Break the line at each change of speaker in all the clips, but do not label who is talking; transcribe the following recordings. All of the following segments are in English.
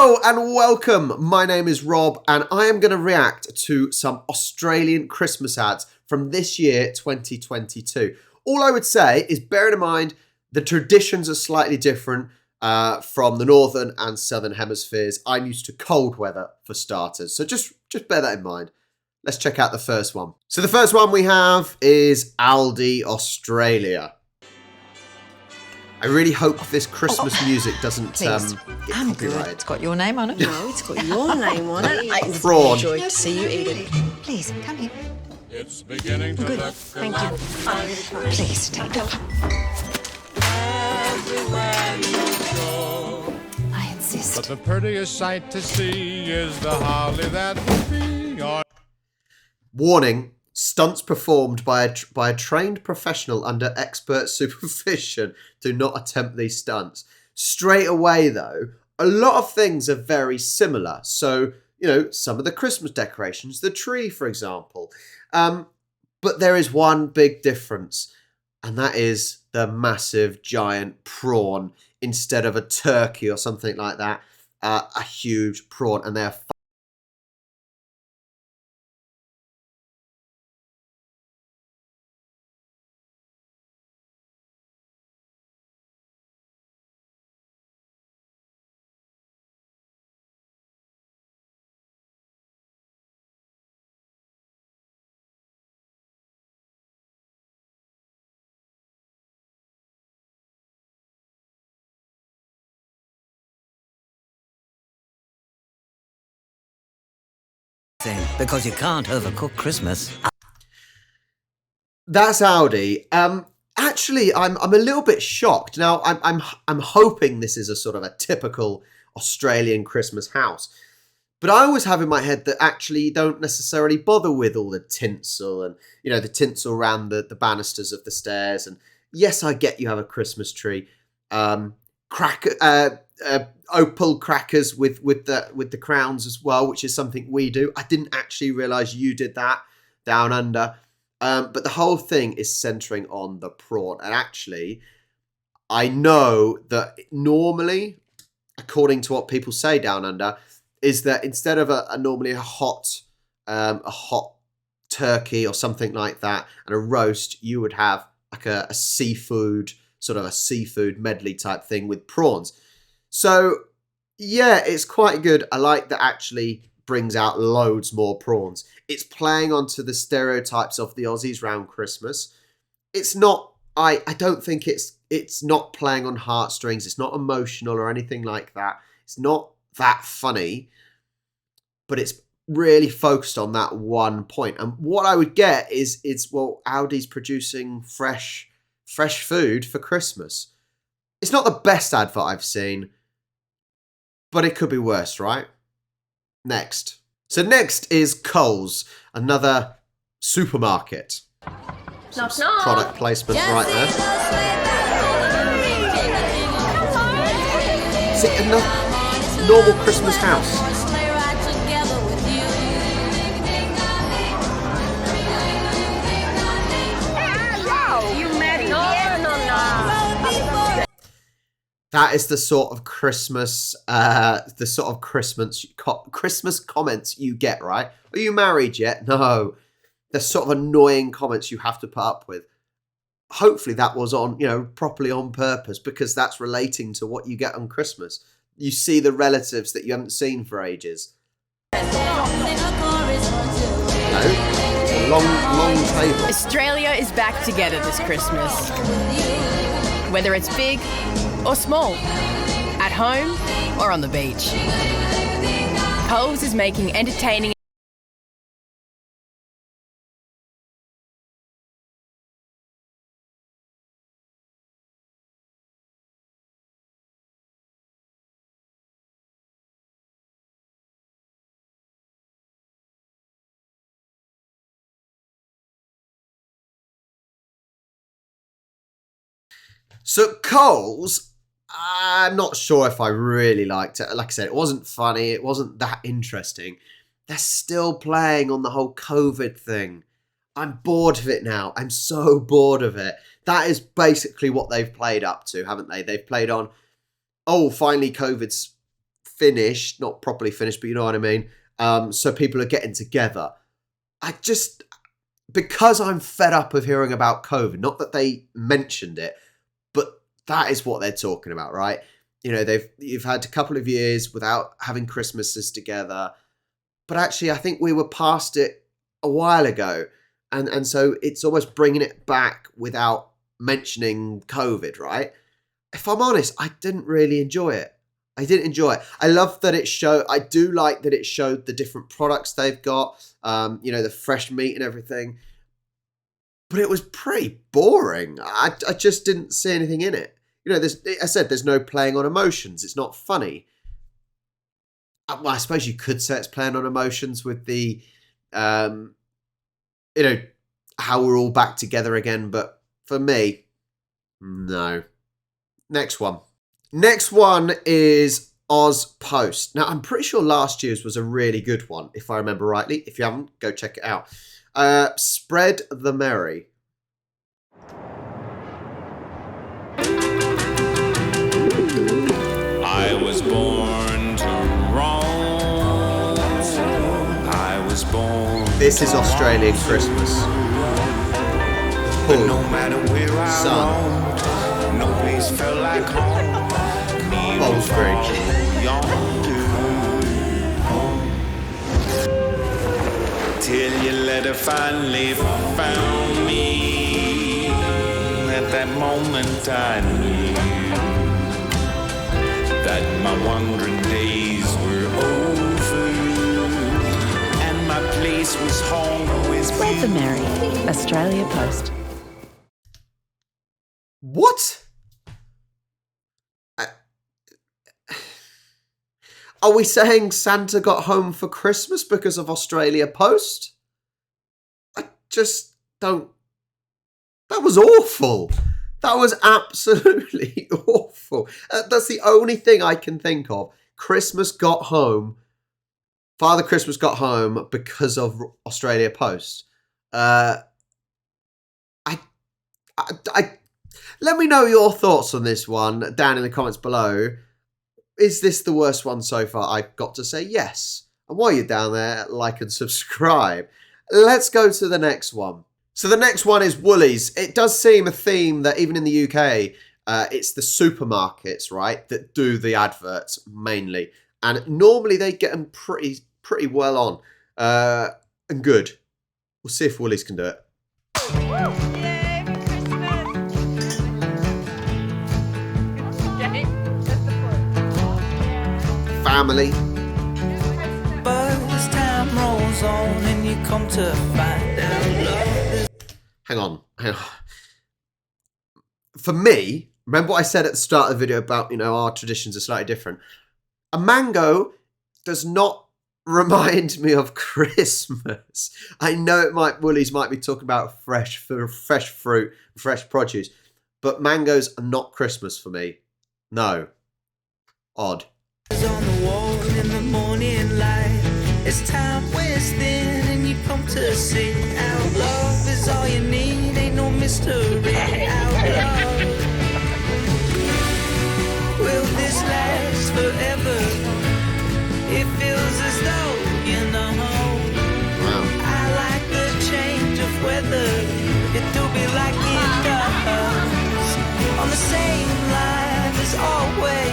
Hello and welcome. My name is Rob and I am going to react to some Australian Christmas ads from this year, 2022. All I would say is bear in mind the traditions are slightly different from the northern and southern hemispheres. I'm used to cold weather for starters, so just bear that in mind. Let's check out the first one. So the first one we have is Aldi Australia. I really hope this Christmas music doesn't get copyrighted.
It's got your name on it.
No, it's got your name on it. I
Prawn.
enjoyed to see you eat it.
Please, come here.
It's beginning to
Good,
look
thank you.
Please, take it.
everywhere you go.
I insist.
But the prettiest sight to see is the holly that will be on.
Warning, stunts performed by a trained professional under expert supervision. Do not attempt these stunts. Straight away, though, a lot of things are very similar. So, you know, some of the Christmas decorations, the tree, for example. But there is one big difference, and that is the massive, giant prawn instead of a turkey or something like that. A huge prawn, and they're
Because you can't overcook Christmas.
That's Aldi. Actually, I'm a little bit shocked. Now, I'm hoping this is a sort of a typical Australian Christmas house, but I always have in my head that actually you don't necessarily bother with all the tinsel and the tinsel around the banisters of the stairs. And yes, I get you have a Christmas tree, opal crackers with the crowns as well, which is something we do. I didn't actually realise you did that down under. But the whole thing is centering on the prawn. And actually, I know that normally, according to what people say down under, is that instead of normally a hot turkey or something like that and a roast, you would have like a seafood medley type thing with prawns. So yeah, it's quite good. I like that actually brings out loads more prawns. It's playing onto the stereotypes of the Aussies around Christmas. It's not, I don't think it's not playing on heartstrings. It's not emotional or anything like that. It's not that funny, but it's really focused on that one point. And what I would get is well, Aldi's producing fresh food for Christmas. It's not the best advert I've seen, but it could be worse, right? Next. So next is Coles, another supermarket. Some product placement right there. See, another normal Christmas house. That is the sort of Christmas Christmas comments you get, right? Are you married yet? No. The sort of annoying comments you have to put up with. Hopefully that was on, properly on purpose, because that's relating to what you get on Christmas. You see the relatives that you haven't seen for ages. No, it's a long table.
Australia is back together this Christmas. Whether it's big or small, at home or on the beach. Coles is making entertaining
So Coles, I'm not sure if I really liked it. Like I said, it wasn't funny. It wasn't that interesting. They're still playing on the whole COVID thing. I'm bored of it now. I'm so bored of it. That is basically what they've played up to, haven't they? They've played on, oh, finally COVID's finished, not properly finished, but you know what I mean. So people are getting together. Because I'm fed up of hearing about COVID, not that they mentioned it, but that is what they're talking about, right? You know, you've had a couple of years without having Christmases together, but actually I think we were past it a while ago. And so it's almost bringing it back without mentioning COVID, right? If I'm honest, I didn't really enjoy it. I didn't enjoy it. I love that I do like that it showed the different products they've got, the fresh meat and everything. But it was pretty boring. I just didn't see anything in it. You know, there's no playing on emotions. It's not funny. Well, I suppose you could say it's playing on emotions with the, how we're all back together again. But for me, no. Next one. Next one is Aus Post. Now, I'm pretty sure last year's was a really good one, if I remember rightly. If you haven't, go check it out. Spread the merry.
I was born to roam. I was born.
This is Australian Christmas.
But no matter where I
Sun.
roamed, no place felt like home.
Full screen.
Till your letter finally found me. At that moment I knew that my wandering days were over, and my place was home with
Spread the
you.
merry. Australia Post.
What? Are we saying Santa got home for Christmas because of Australia Post? I just don't... That was awful. That was absolutely awful. That's the only thing I can think of. Father Christmas got home because of Australia Post. Let me know your thoughts on this one down in the comments below. Is this the worst one so far? I've got to say yes. And while you're down there, like and subscribe. Let's go to the next one. So the next one is Woolies. It does seem a theme that even in the UK, it's the supermarkets, right, that do the adverts mainly. And normally they get them pretty well on and good. We'll see if Woolies can do it. Family.
But as time rolls on and you come to find out love.
Hang on. For me, remember what I said at the start of the video about, our traditions are slightly different. A mango does not remind me of Christmas. I know Woolies might be talking about fresh fruit, fresh produce, but mangoes are not Christmas for me. No. Odd.
On the wall in the morning light, it's time wasting and you come to see out love is all you need, ain't no mystery out love. Will this last forever? It feels as though you know.
Wow.
I like the change of weather, it do be like it does. On the same line as always.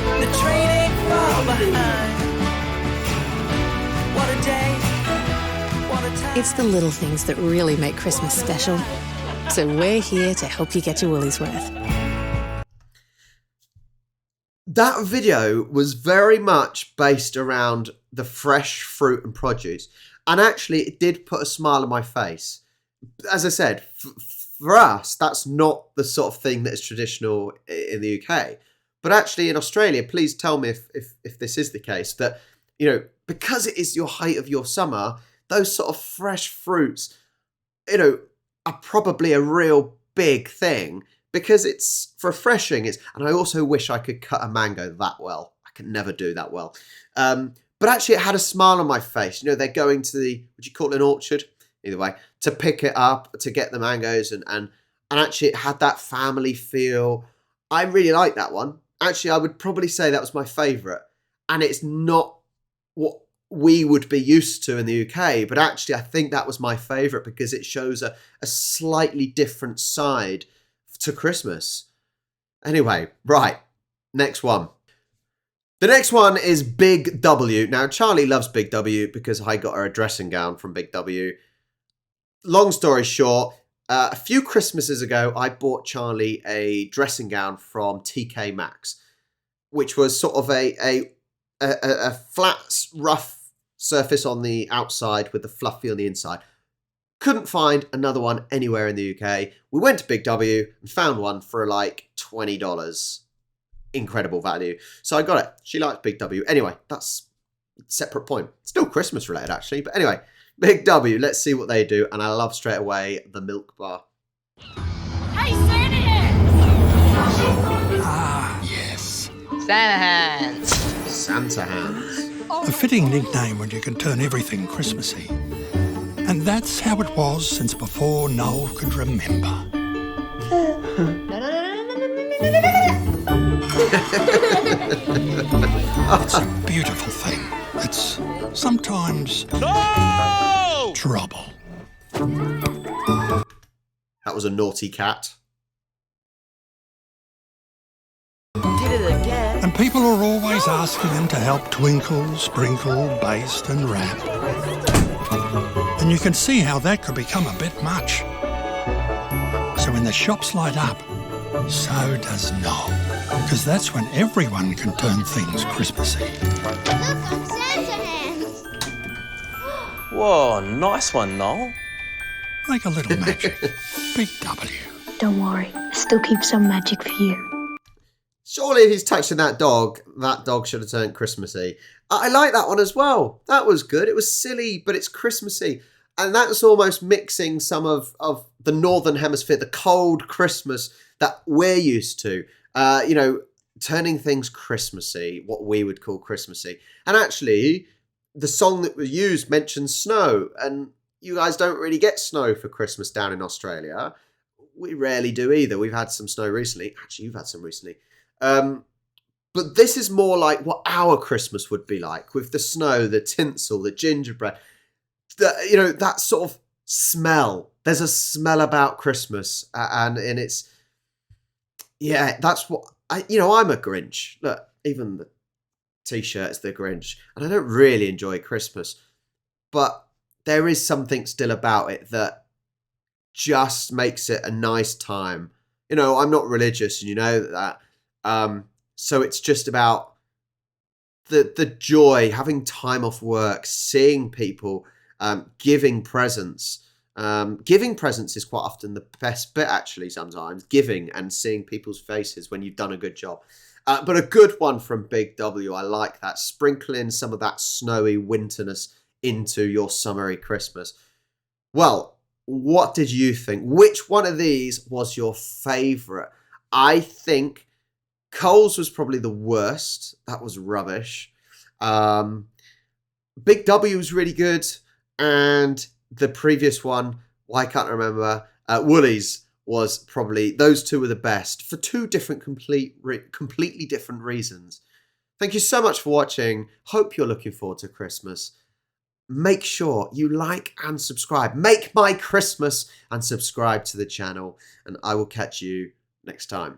The train ain't far behind. What a day, what a time.
It's the little things that really make Christmas special. So we're here to help you get your Woolies worth.
That video was very much based around the fresh fruit and produce. And actually, it did put a smile on my face. As I said, for us, that's not the sort of thing that is traditional in the UK. But actually in Australia, please tell me if this is the case, that, because it is your height of your summer, those sort of fresh fruits, are probably a real big thing because it's refreshing. And I also wish I could cut a mango that well. I can never do that well. But actually it had a smile on my face. They're going to would you call it an orchard? Either way, to pick it up, to get the mangoes. And actually it had that family feel. I really like that one. actually, I would probably say that was my favourite. And it's not what we would be used to in the UK, but actually I think that was my favourite because it shows a slightly different side to Christmas. Anyway, right, next one. The next one is Big W. Now, Charlie loves Big W because I got her a dressing gown from Big W. Long story short, a few Christmases ago, I bought Charlie a dressing gown from TK Maxx, which was sort of a flat, rough surface on the outside with the fluffy on the inside. Couldn't find another one anywhere in the UK. We went to Big W and found one for like $20. Incredible value. So I got it. She likes Big W. Anyway, that's a separate point. Still Christmas related actually. But anyway, Big W, let's see what they do. And I love straight away the milk bar.
Hey, Santa
Ah, yes.
Santa hands.
Santa hands.
A fitting nickname when you can turn everything Christmassy. And that's how it was since before Noel could remember. It's a beautiful thing. It's sometimes trouble.
That was a naughty cat.
And people are always asking them to help twinkle, sprinkle, baste and wrap. And you can see how that could become a bit much. So when the shops light up, so does Noel. Because that's when everyone can turn things Christmassy.
Look, I'm Santa hands.
Whoa, nice one, Noel.
Make a little magic. Big W.
Don't worry, I still keep some magic for you.
Surely if he's touching that dog should have turned Christmassy. I like that one as well. That was good. It was silly, but it's Christmassy. And that's almost mixing some of the Northern Hemisphere, the cold Christmas that we're used to. Turning things Christmassy, what we would call Christmassy. And actually, the song that was used mentions snow. And you guys don't really get snow for Christmas down in Australia. We rarely do either. We've had some snow recently. Actually, you've had some recently. But this is more like what our Christmas would be like, with the snow, the tinsel, the gingerbread, that sort of smell. There's a smell about Christmas, and it's, yeah, that's what I'm a Grinch. Look, even the t-shirt's the Grinch, and I don't really enjoy Christmas, but there is something still about it that just makes it a nice time. I'm not religious, and you know that. So it's just about the joy, having time off work, seeing people, giving presents. Giving presents is quite often the best bit, actually, sometimes. Giving and seeing people's faces when you've done a good job. But a good one from Big W, I like that. Sprinkling some of that snowy winterness into your summery Christmas. Well, what did you think? Which one of these was your favourite? I think Coles was probably the worst. That was rubbish. Big W was really good. And the previous one, why can't I remember? Woolies was probably, those two were the best for two different, completely different reasons. Thank you so much for watching. Hope you're looking forward to Christmas. Make sure you like and subscribe. Make my Christmas and subscribe to the channel. And I will catch you next time.